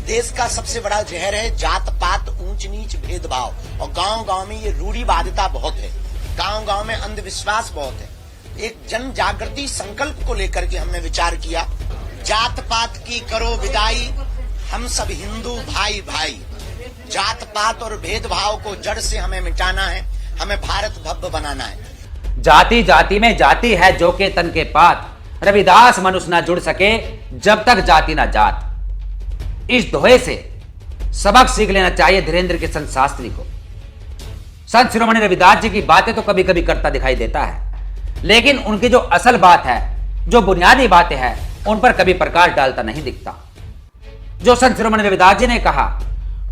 देश का सबसे बड़ा जहर है जात पात, ऊंच नीच, भेदभाव। और गांव गांव में ये रूढ़िवादिता बहुत है, गांव गांव में अंधविश्वास बहुत है। एक जन जागृति संकल्प को लेकर के हमने विचार किया, जात पात की करो विदाई, हम सब हिंदू भाई भाई। जात पात और भेदभाव को जड़ से हमें मिटाना है, हमें भारत भव्य बनाना है। जाति जाति में जाति है जो के तन के पात, रविदास मनुष्य ना जुड़ सके जब तक जाति ना जात। इस दोहे से सबक सीख लेना चाहिए धीरेन्द्र किशन शास्त्री को। संत शिरोमणि रविदास जी की बातें तो कभी कभी करता दिखाई देता है, लेकिन उनकी जो असल बात है, जो बुनियादी बातें हैं, उन पर कभी प्रकाश डालता नहीं दिखता। जो संत शिरोमणि रविदास जी ने कहा,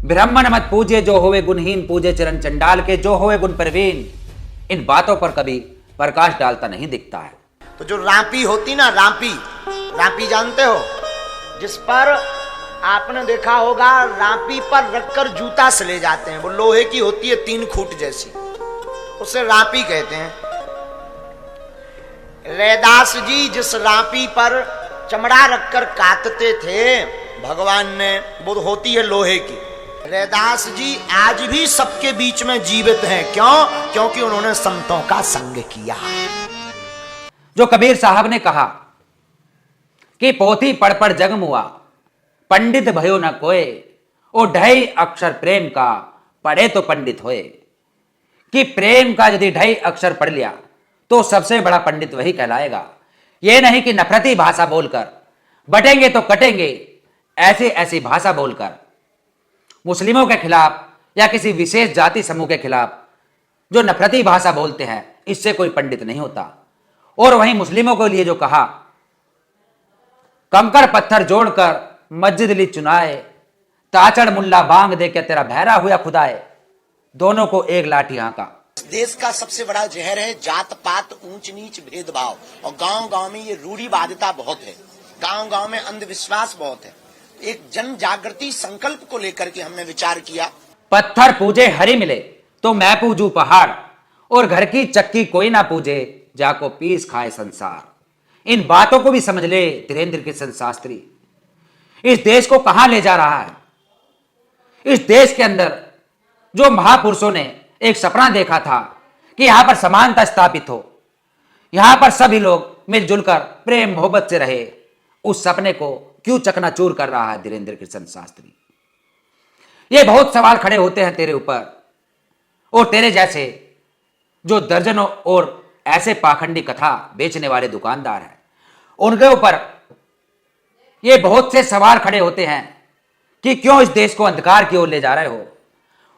ब्राह्मण मत पूजे जो होवे गुणहीन, पूजे चरण चंडाल के जो होवे गुण प्रवीण, इन बातों पर कभी प्रकाश डालता नहीं दिखता है। तो जो रापी होती ना, रापी जानते हो, जिस पर आपने देखा होगा रापी पर रखकर जूता से ले जाते हैं, वो लोहे की होती है 3 फुट जैसी, उसे रापी कहते हैं। रैदास जी जिस रापी पर चमड़ा रखकर काटते थे भगवान ने, वो होती है लोहे की। रैदास जी आज भी सबके बीच में जीवित हैं। क्यों? क्योंकि उन्होंने संतों का संग किया। जो कबीर साहब ने कहा कि पोथी पढ़ पढ़ जग मुआ, पंडित भयो न कोय, ओ ढाई अक्षर प्रेम का, पढ़े तो पंडित होए। कि प्रेम का यदि 2.5 अक्षर पढ़ लिया तो सबसे बड़ा पंडित वही कहलाएगा। यह नहीं कि नफरती भाषा बोलकर, बटेंगे तो कटेंगे ऐसी ऐसी भाषा बोलकर मुस्लिमों के खिलाफ या किसी विशेष जाति समूह के खिलाफ जो नफरती भाषा बोलते हैं, इससे कोई पंडित नहीं होता। और वहीं मुस्लिमों के लिए जो कहा, कंकड़ पत्थर जोड़कर मस्जिद ली चुनाए, ताचड़ मुल्ला बांग दे के तेरा बहरा हुआ खुदाए, दोनों को एक लाठी हाँका। देश का सबसे बड़ा जहर है जात पात, ऊंच नीच, भेदभाव। और गांव गांव में ये रूढ़िवादिता बहुत है, गांव गांव में अंधविश्वास बहुत है। एक जन जागृति संकल्प को लेकर के हमने विचार किया, पत्थर पूजे हरि मिले तो मैं पूजू पहाड़, और घर की चक्की कोई ना पूजे जाको पीस खाए संसार। इन बातों को भी समझ ले धीरेन्द्र किशन शास्त्री। इस देश को कहां ले जा रहा है? इस देश के अंदर जो महापुरुषों ने एक सपना देखा था कि यहां पर समानता स्थापित हो, यहां पर सभी लोग मिलजुल कर प्रेम मोहब्बत से रहे, उस सपने को क्यों चकनाचूर कर रहा है धीरेन्द्र किशन शास्त्री? ये बहुत सवाल खड़े होते हैं तेरे ऊपर और तेरे जैसे जो दर्जनों और ऐसे पाखंडी कथा बेचने वाले दुकानदार हैं, उनके ऊपर ये बहुत से सवाल खड़े होते हैं कि क्यों इस देश को अंधकार की ओर ले जा रहे हो।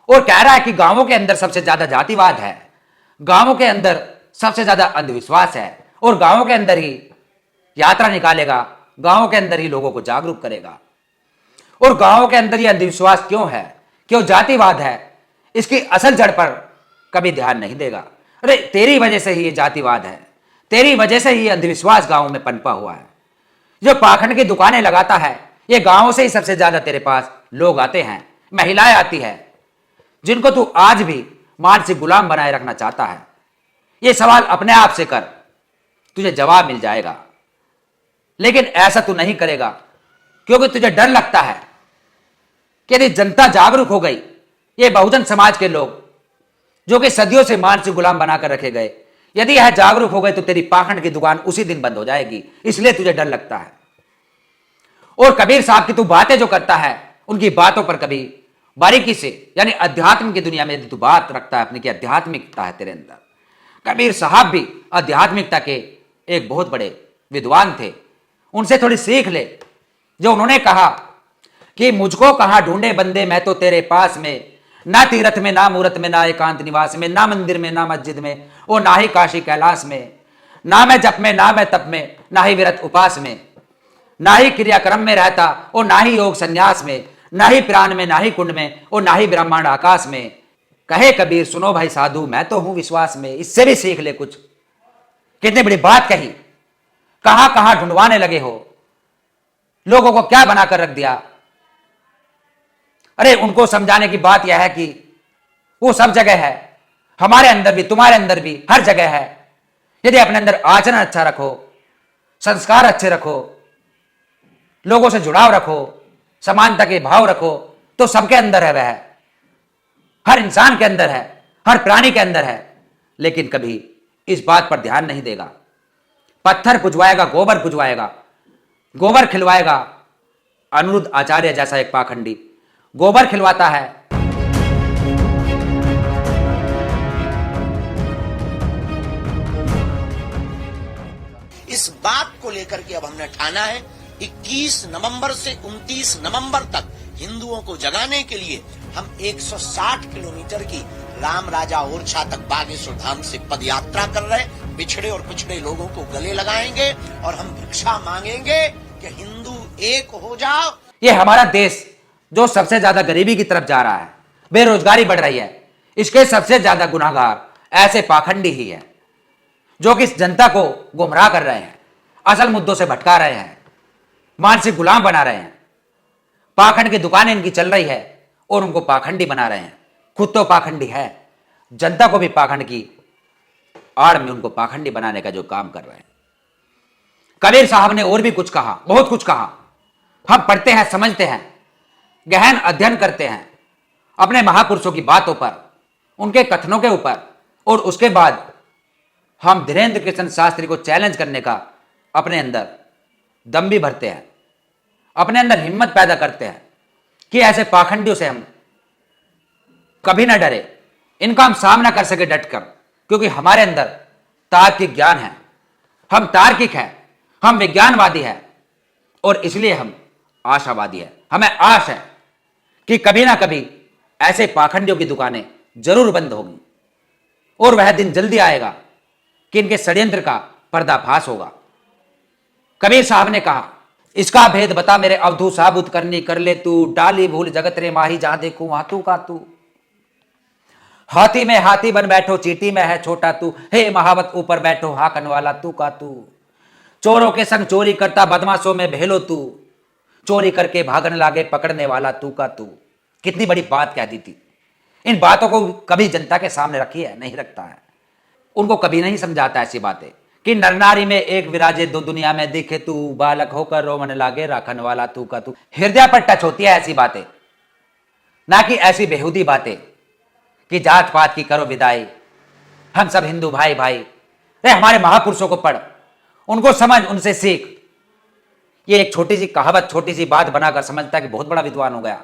और कह रहा है कि गांवों के अंदर सबसे ज्यादा जातिवाद है, गांवों के अंदर सबसे ज्यादा अंधविश्वास है, और गांवों के अंदर ही यात्रा निकालेगा, गांवों के अंदर ही लोगों को जागरूक करेगा। और गांवों के अंदर ये अंधविश्वास क्यों है, क्यों जातिवाद है, इसकी असल जड़ पर कभी ध्यान नहीं देगा। अरे तेरी वजह से ही ये जातिवाद है, तेरी वजह से ही अंधविश्वास गांवों में पनपा हुआ है। जो पाखंड की दुकानें लगाता है, ये गांवों से ही सबसे ज्यादा तेरे पास लोग आते हैं, महिलाएं आती है, जिनको तू आज भी मानसिक गुलाम बनाए रखना चाहता है। ये सवाल अपने आप से कर, तुझे जवाब मिल जाएगा। लेकिन ऐसा तू नहीं करेगा क्योंकि तुझे डर लगता है कि यदि जनता जागरूक हो गई, ये बहुजन समाज के लोग जो कि सदियों से मानसिक गुलाम बनाकर रखे गए, यदि यह जागरूक हो गए तो तेरी पाखंड की दुकान उसी दिन बंद हो जाएगी। इसलिए तुझे डर लगता है। और कबीर साहब की तू बातें जो करता है, उनकी बातों पर कभी बारीकी से, यानी अध्यात्म की दुनिया में यदि तू बात रखता है, अपनी की आध्यात्मिकता है तेरे अंदर। कबीर साहब भी आध्यात्मिकता के एक बहुत बड़े विद्वान थे, उनसे थोड़ी सीख ले। जो उन्होंने कहा कि मुझको कहां ढूंढे बंदे, मैं तो तेरे पास में, ना तीरथ में, ना मूरत में, ना एकांत निवास में, ना मंदिर में, ना मस्जिद में, और ना ही काशी कैलाश में, ना मैं जप में, ना मैं तप में, ना ही विरत उपास में, ना ही क्रियाक्रम में रहता, और ना ही योग संन्यास में, ना ही प्राण में, ना ही कुंड में, और ना ही ब्रह्मांड आकाश में। कहे कबीर सुनो भाई साधु, मैं तो हूं विश्वास में। इससे भी सीख ले कुछ। कितनी बड़ी बात कही, कहां कहां ढूंढवाने लगे हो, लोगों को क्या बनाकर रख दिया। अरे उनको समझाने की बात यह है कि वो सब जगह है, हमारे अंदर भी, तुम्हारे अंदर भी, हर जगह है। यदि अपने अंदर आचरण अच्छा रखो, संस्कार अच्छे रखो, लोगों से जुड़ाव रखो, समानता के भाव रखो तो सबके अंदर है, वह हर इंसान के अंदर है, हर प्राणी के अंदर है, लेकिन कभी इस बात पर ध्यान नहीं देगा। पत्थर पुजवाएगा, गोबर पुजवाएगा, गोबर खिलवाएगा। अनिरुद्ध आचार्य जैसा एक पाखंडी गोबर खिलवाता है। इस बात को लेकर के अब हमने ठाना है 21 नवंबर से 29 नवंबर तक हिंदुओं को जगाने के लिए हम 160 किलोमीटर की राम राजा ओरछा तक बागेश्वर धाम से पदयात्रा कर रहे हैं। बिछड़े और पिछड़े लोगों को गले लगाएंगे और हम भिक्षा मांगेंगे कि हिंदू एक हो जाओ। ये हमारा देश जो सबसे ज्यादा गरीबी की तरफ जा रहा है, बेरोजगारी बढ़ रही है, इसके सबसे ज्यादा गुनाहगार ऐसे पाखंडी ही है जो कि इस जनता को गुमराह कर रहे हैं, असल मुद्दों से भटका रहे हैं, मानसिक गुलाम बना रहे हैं। पाखंड की दुकानें इनकी चल रही है और उनको पाखंडी बना रहे हैं। खुद तो पाखंडी है, जनता को भी पाखंड की आड़ में उनको पाखंडी बनाने का जो काम कर रहे हैं। कबीर साहब ने और भी कुछ कहा, बहुत कुछ कहा। हम पढ़ते हैं, समझते हैं, गहन अध्ययन करते हैं अपने महापुरुषों की बातों पर, उनके कथनों के ऊपर, और उसके बाद हम धीरेन्द्र कृष्ण शास्त्री को चैलेंज करने का अपने अंदर दम भी भरते हैं, अपने अंदर हिम्मत पैदा करते हैं कि ऐसे पाखंडियों से हम कभी ना डरे, इनका हम सामना कर सके डटकर, क्योंकि हमारे अंदर तार्किक ज्ञान है, हम तार्किक हैं, हम विज्ञानवादी हैं और इसलिए हम आशावादी हैं। हमें आश है कि कभी ना कभी ऐसे पाखंडियों की दुकानें जरूर बंद होगी और वह दिन जल्दी आएगा कि इनके षड्यंत्र का पर्दाफाश होगा। कबीर साहब ने कहा, इसका भेद बता मेरे अवधू साबुत करनी कर ले तू, डाली भूल जगत रे माही जहां देखूं वहां तू का तू। हाथी में हाथी बन बैठो, चींटी में है छोटा तू, हे महावत ऊपर बैठो हाकन वाला तू का तू। चोरों के संग चोरी करता, बदमाशों में भेलो तू, चोरी करके भागने लागे पकड़ने वाला तू का तू। कितनी बड़ी बात कह दी थी। इन बातों को कभी जनता के सामने रखी है? नहीं रखता है। उनको कभी नहीं समझाता ऐसी बातें कि नर नारी में एक विराजे दो दुनिया में दिखे तू, बालक होकर रोमन लागे राखन वाला तू का तू। हृदय पर टच होती है ऐसी बातें, ना कि ऐसी बेहूदी बातें कि जात पात की करो विदाई, हम सब हिंदू भाई भाई। अरे हमारे महापुरुषों को पढ़, उनको समझ, उनसे सीख। ये एक छोटी सी कहावत, छोटी सी बात बनाकर समझता है कि बहुत बड़ा विद्वान हो गया।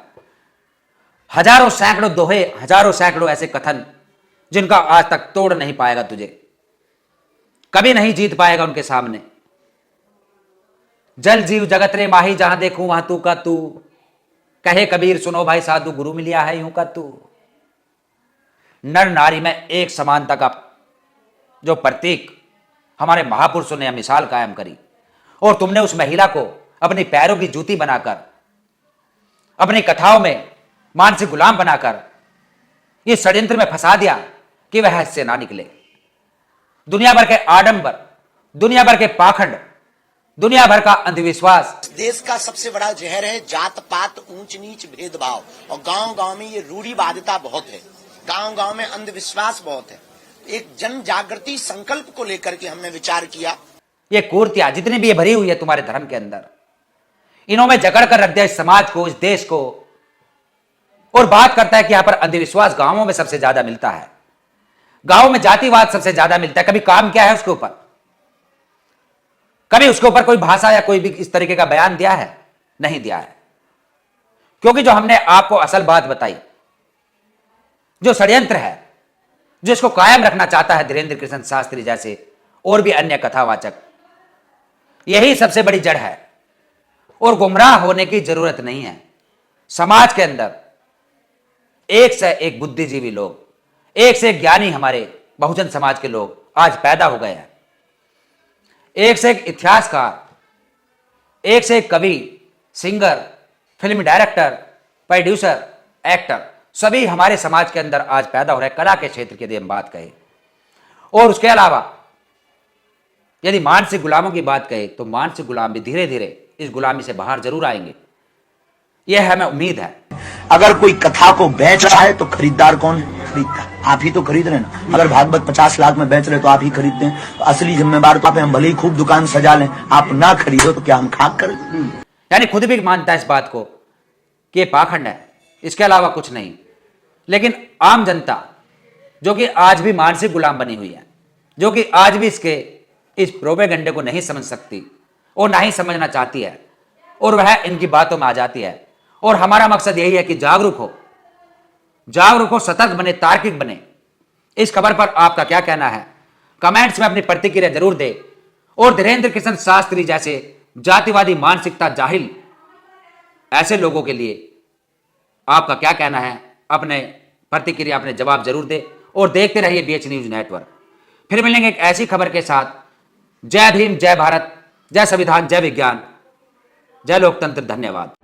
हजारों सैकड़ों दोहे, हजारों सैकड़ों ऐसे कथन जिनका आज तक तोड़ नहीं पाएगा तुझे, कभी नहीं जीत पाएगा उनके सामने। जल जीव जगत रे माही जहां देखूं वहां तू का तू, कहे कबीर सुनो भाई साधु गुरु मिलिया है यूं का तू। नर नारी में एक समानता का जो प्रतीक हमारे महापुरुषों ने मिसाल कायम करी, और तुमने उस महिला को अपनी पैरों की जूती बनाकर, अपनी कथाओं में मानसिक गुलाम बनाकर ये षड्यंत्र में फंसा दिया कि वह इससे ना निकले। दुनिया भर के आडंबर, दुनिया भर के पाखंड, दुनिया भर का अंधविश्वास। देश का सबसे बड़ा जहर है जात पात, ऊंच नीच, भेदभाव, और गांव गांव में ये रूढ़िवादिता बहुत है, गांव गांव में अंधविश्वास बहुत है। एक जन जागृति संकल्प को लेकर के हमने विचार किया। ये कुर्तियां जितनी भी ये भरी हुई है तुम्हारे धर्म के अंदर, इन्होंने जकड़ कर रख दिया इस समाज को, इस देश को, और बात करता है कि यहां पर अंधविश्वास गांवों में सबसे ज्यादा मिलता है, गांवों में जातिवाद सबसे ज्यादा मिलता है। कभी काम क्या है उसके ऊपर? कभी उसके ऊपर कोई भाषा या कोई भी इस तरीके का बयान दिया है? नहीं दिया है, क्योंकि जो हमने आपको असल बात बताई, जो षड्यंत्र है, जो इसको कायम रखना चाहता है धीरेन्द्र कृष्ण शास्त्री जैसे और भी अन्य कथावाचक, यही सबसे बड़ी जड़ है। और गुमराह होने की जरूरत नहीं है। समाज के अंदर एक से एक बुद्धिजीवी लोग, एक से एक ज्ञानी हमारे बहुजन समाज के लोग आज पैदा हो गए हैं। एक से एक इतिहासकार, एक से एक कवि, singer, film director, producer, actor, सभी हमारे समाज के अंदर आज पैदा हो रहे हैं कला के क्षेत्र की यदि हम बात कहें। और उसके अलावा यदि मानसिक गुलामों की बात कहें तो मानसिक गुलाम भी धीरे धीरे इस गुलामी से बाहर जरूर आएंगे, यह हमें उम्मीद है। अगर कोई कथा को बेच रहा है तो खरीदार कौन है? खरीदता आप ही तो खरीद रहे ना। अगर भागवत 50 लाख में बेच रहे तो आप ही खरीदते हैं, तो असली जिम्मेवार तो आप हैं। हम भले ही खूब दुकान सजा लें, आप ना खरीदो तो क्या हम खाक करें? यानी खुद भी मानता है इस बात को कि ये पाखंड है, इसके अलावा कुछ नहीं। लेकिन आम जनता जो कि आज भी मानसिक गुलाम बनी हुई है, जो कि आज भी इस प्रोपेगेंडे को नहीं समझ सकती और ना ही समझना चाहती है, और वह इनकी बातों में आ जाती है। और हमारा मकसद यही है कि जागरूक हो, सतर्क बने, तार्किक बने। इस खबर पर आपका क्या कहना है? कमेंट्स में अपनी प्रतिक्रिया जरूर दे। और धीरेन्द्र किशन शास्त्री जैसे जातिवादी मानसिकता जाहिल ऐसे लोगों के लिए आपका क्या कहना है? अपने प्रतिक्रिया, अपने जवाब जरूर दे और देखते रहिए BH न्यूज नेटवर्क। फिर मिलेंगे एक ऐसी खबर के साथ। जय भीम, जय भारत, जय संविधान, जय विज्ञान, जय लोकतंत्र। धन्यवाद।